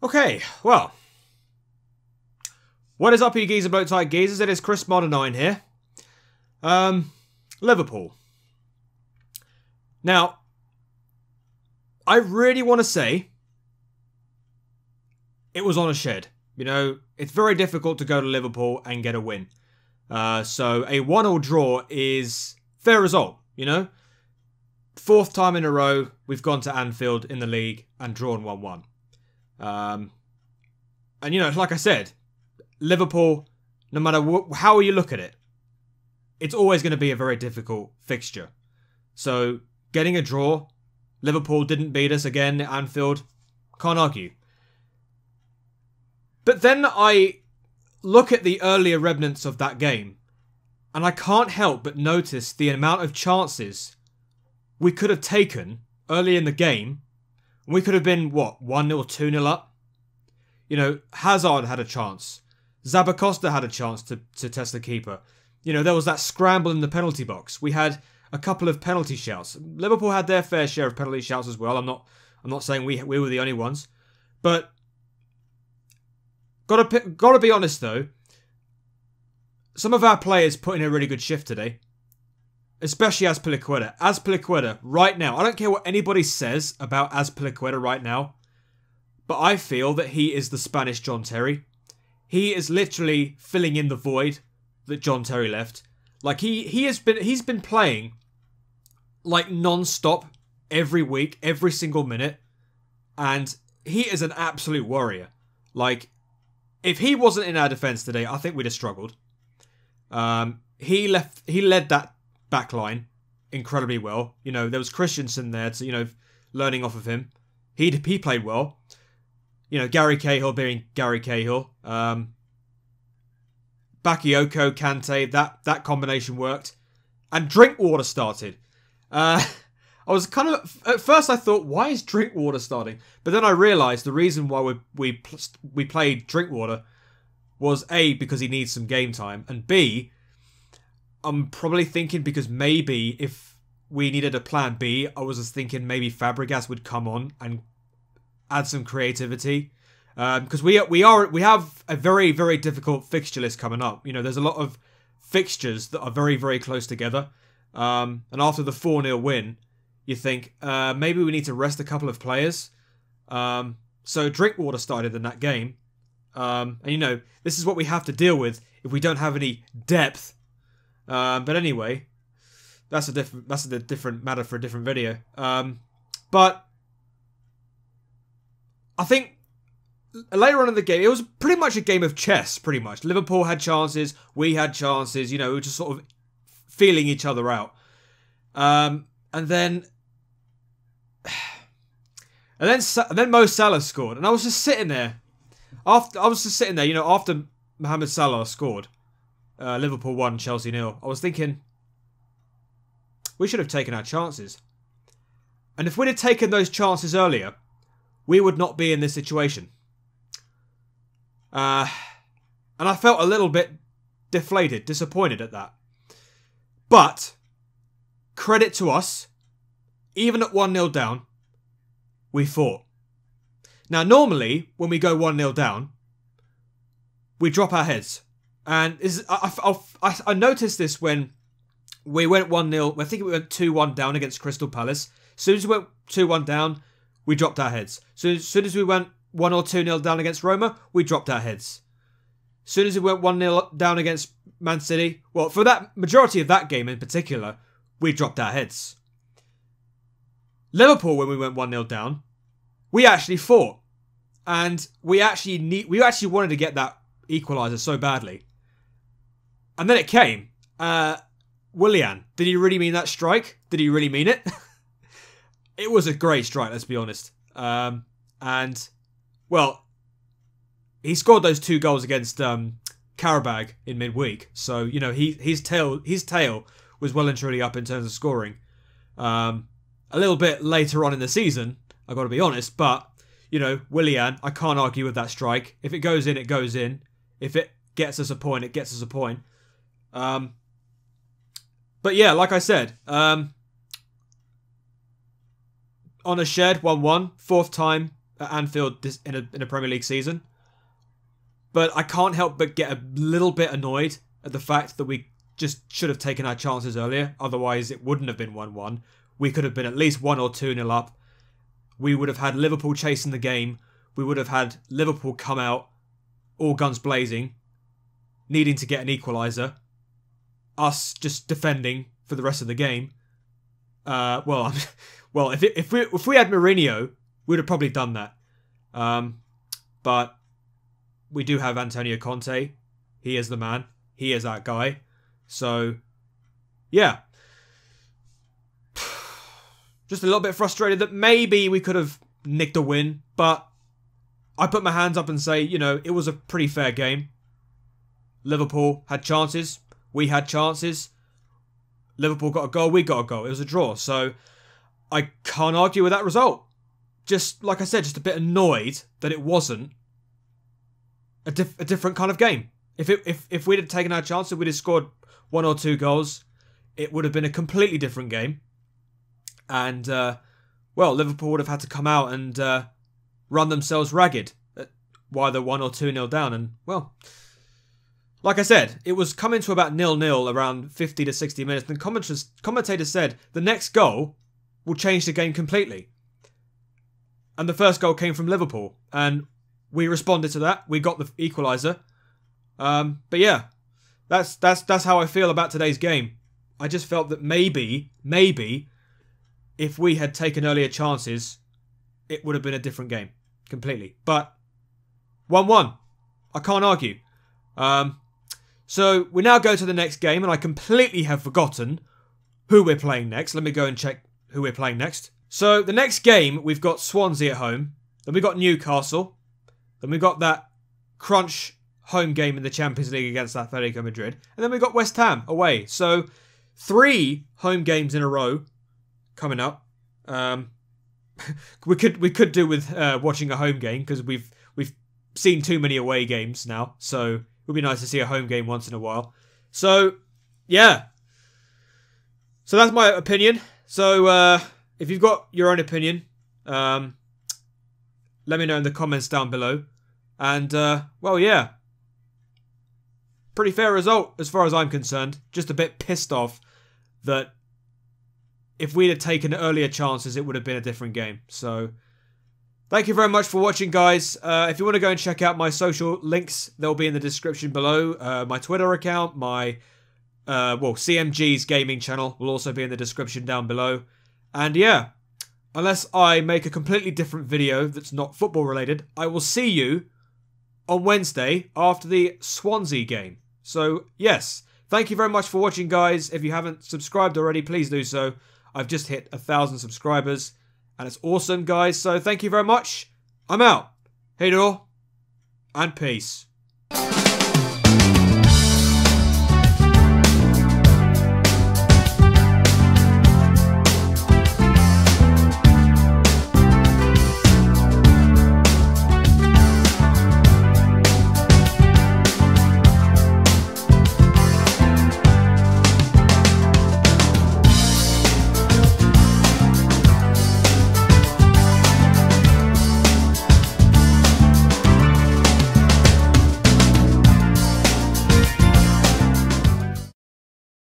Okay, well. What is up, you geezer boat tight geezers? It is Chris Modern 9 here. Liverpool. Now, I really want to say it was on a shed. You know, it's very difficult to go to Liverpool and get a win. So a 1-1 draw is fair result, you know. 4th time in a row we've gone to Anfield in the league and drawn 1-1. And, you know, like I said, Liverpool, no matter how you look at it, it's always going to be a very difficult fixture. So, getting a draw, Liverpool didn't beat us again at Anfield, can't argue. But then I look at the earlier remnants of that game, and I can't help but notice the amount of chances we could have taken early in the game. We could have been, what, 1-0, 2-0 up? You know, Hazard had a chance. Zabacosta had a chance to test the keeper. You know, there was that scramble in the penalty box. We had a couple of penalty shouts. Liverpool had their fair share of penalty shouts as well. I'm not saying we were the only ones. But gotta be honest though. Some of our players put in a really good shift today. Especially Azpilicueta. Azpilicueta, right now. I don't care what anybody says about Azpilicueta right now. But I feel that he is the Spanish John Terry. He is literally filling in the void that John Terry left. Like he's been playing like non-stop every week, every single minute. And he is an absolute warrior. Like, if he wasn't in our defence today, I think we'd have struggled. He led that back line incredibly well. You know, there was Christensen there to, you know, learning off of him. He played well. You know, Gary Cahill being Gary Cahill. Bakayoko, Kante, that combination worked. And Drinkwater started. I was kind of... At first I thought, why is Drinkwater starting? But then I realised the reason why we played Drinkwater was A, because he needs some game time. And B, I'm probably thinking because maybe if we needed a plan B, I was just thinking maybe Fabregas would come on and add some creativity, because we have a very, very difficult fixture list coming up. You know, there's a lot of fixtures that are very, very close together. And after the 4-0 win, you think maybe we need to rest a couple of players. So Drinkwater started in that game, and you know, this is what we have to deal with if we don't have any depth. But anyway, that's a different matter for a different video. But I think later on in the game, it was pretty much a game of chess, pretty much. Liverpool had chances, we had chances, you know, we were just sort of feeling each other out. And then Mo Salah scored, and I was just sitting there. You know, after Mohamed Salah scored, Liverpool 1, Chelsea 0. I was thinking, we should have taken our chances. And if we'd have taken those chances earlier, we would not be in this situation. And I felt a little bit deflated, disappointed at that. But, credit to us, even at 1-0 down, we fought. Now, normally, when we go 1-0 down, we drop our heads. And I noticed this when we went 1-0, I think we went 2-1 down against Crystal Palace. As soon as we went 2-1 down, we dropped our heads. So as soon as we went 1 or 2-0 down against Roma, we dropped our heads. As soon as we went 1-0 down against Man City, well, for that majority of that game in particular, we dropped our heads. Liverpool, when we went 1-0 down, we actually fought. And we actually wanted to get that equaliser so badly. And then it came. Willian, did he really mean that strike? Did he really mean it? It was a great strike, let's be honest. And, well, he scored those 2 goals against Karabag in midweek. So, you know, his tail was well and truly up in terms of scoring. A little bit later on in the season, I've got to be honest. But, you know, Willian, I can't argue with that strike. If it goes in, it goes in. If it gets us a point, it gets us a point. But yeah, like I said, on a shed, 1-1, 4th time at Anfield in a Premier League season. But I can't help but get a little bit annoyed at the fact that we just should have taken our chances earlier. Otherwise, it wouldn't have been 1-1. We could have been at least 1 or 2-0 up. We would have had Liverpool chasing the game. We would have had Liverpool come out all guns blazing, needing to get an equaliser. Us just defending for the rest of the game. Well, if we had Mourinho, we'd have probably done that. But we do have Antonio Conte. He is the man. He is that guy. So, yeah. Just a little bit frustrated that maybe we could have nicked a win. But I put my hands up and say, you know, it was a pretty fair game. Liverpool had chances. We had chances. Liverpool got a goal. We got a goal. It was a draw. So, I can't argue with that result. Just, like I said, just a bit annoyed that it wasn't a different kind of game. If we'd have taken our chance, if we'd have scored 1 or 2 goals, it would have been a completely different game. And, well, Liverpool would have had to come out and run themselves ragged while they're 1 or 2-0 down. And, well, like I said, it was coming to about 0-0 around 50 to 60 minutes. And commentators said the next goal will change the game completely. And the first goal came from Liverpool. And we responded to that. We got the equaliser. But yeah, that's how I feel about today's game. I just felt that maybe, if we had taken earlier chances, it would have been a different game. Completely. But 1-1. I can't argue. So we now go to the next game, and I completely have forgotten who we're playing next. Let me go and check who we're playing next. So the next game, we've got Swansea at home. Then we've got Newcastle. Then we've got that crunch home game in the Champions League against Atletico Madrid. And then we've got West Ham away. So 3 home games in a row coming up. We could do with watching a home game because we've seen too many away games now. So it would be nice to see a home game once in a while. So, yeah. So that's my opinion. So if you've got your own opinion, let me know in the comments down below. And, well, yeah. Pretty fair result as far as I'm concerned. Just a bit pissed off that if we'd have taken earlier chances, it would have been a different game. So, thank you very much for watching, guys. If you want to go and check out my social links, they'll be in the description below. My Twitter account, my, CMG's gaming channel will also be in the description down below. And yeah, unless I make a completely different video that's not football related, I will see you on Wednesday after the Swansea game. So, yes, thank you very much for watching, guys. If you haven't subscribed already, please do so. I've just hit 1,000 subscribers, and it's awesome, guys. So, thank you very much. I'm out. Hey, do, and peace.